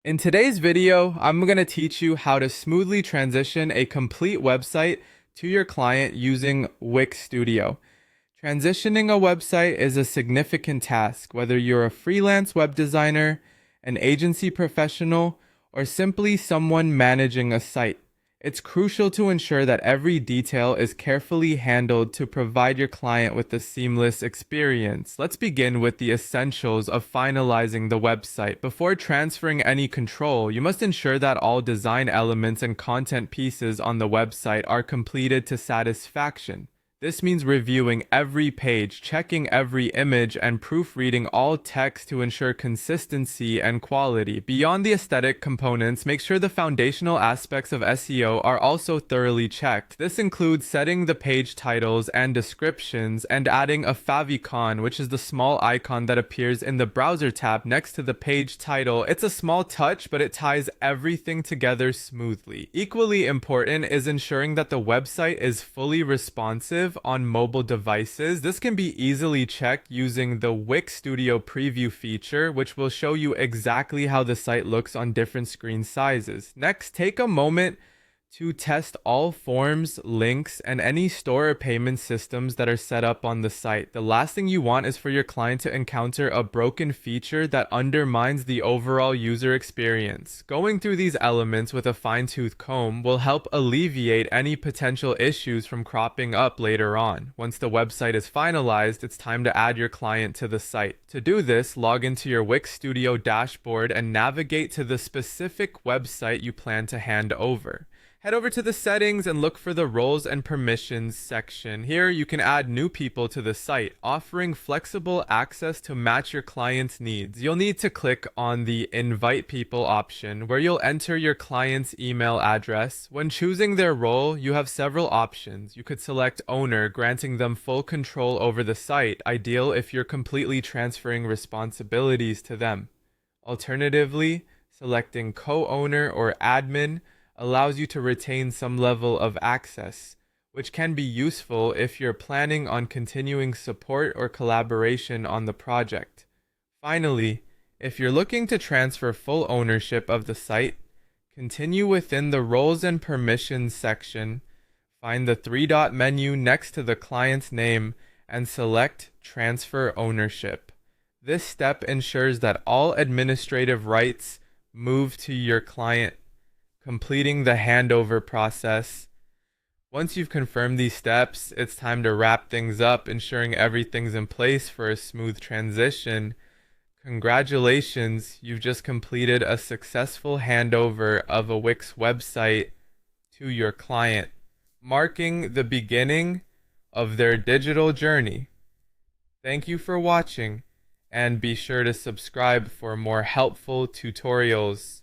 In today's video, I'm going to teach you how to smoothly transition a complete website to your client using Wix Studio. Transitioning a website is a significant task, whether you're a freelance web designer, an agency professional, or simply someone managing a site. It's crucial to ensure that every detail is carefully handled to provide your client with a seamless experience. Let's begin with the essentials of finalizing the website. Before transferring any control, you must ensure that all design elements and content pieces on the website are completed to satisfaction. This means reviewing every page, checking every image, and proofreading all text to ensure consistency and quality. Beyond the aesthetic components, make sure the foundational aspects of SEO are also thoroughly checked. This includes setting the page titles and descriptions and adding a favicon, which is the small icon that appears in the browser tab next to the page title. It's a small touch, but it ties everything together smoothly. Equally important is ensuring that the website is fully responsive on mobile devices. This can be easily checked using the Wix Studio preview feature, which will show you exactly how the site looks on different screen sizes. Next, take a moment to test all forms, links, and any store or payment systems that are set up on the site. The last thing you want is for your client to encounter a broken feature that undermines the overall user experience. Going through these elements with a fine-tooth comb will help alleviate any potential issues from cropping up later on. Once the website is finalized, it's time to add your client to the site. To do this, log into your Wix Studio dashboard and navigate to the specific website you plan to hand over. Head over to the settings and look for the roles and permissions section. Here you can add new people to the site, offering flexible access to match your client's needs. You'll need to click on the invite people option where you'll enter your client's email address. When choosing their role, you have several options. You could select owner, granting them full control over the site, ideal if you're completely transferring responsibilities to them. Alternatively, selecting co-owner or admin allows you to retain some level of access, which can be useful if you're planning on continuing support or collaboration on the project. Finally, if you're looking to transfer full ownership of the site, continue within the roles and permissions section, find the three-dot menu next to the client's name, and select Transfer Ownership. This step ensures that all administrative rights move to your client, completing the handover process. Once you've confirmed these steps, it's time to wrap things up, ensuring everything's in place for a smooth transition. Congratulations, you've just completed a successful handover of a Wix website to your client, marking the beginning of their digital journey. Thank you for watching, and be sure to subscribe for more helpful tutorials.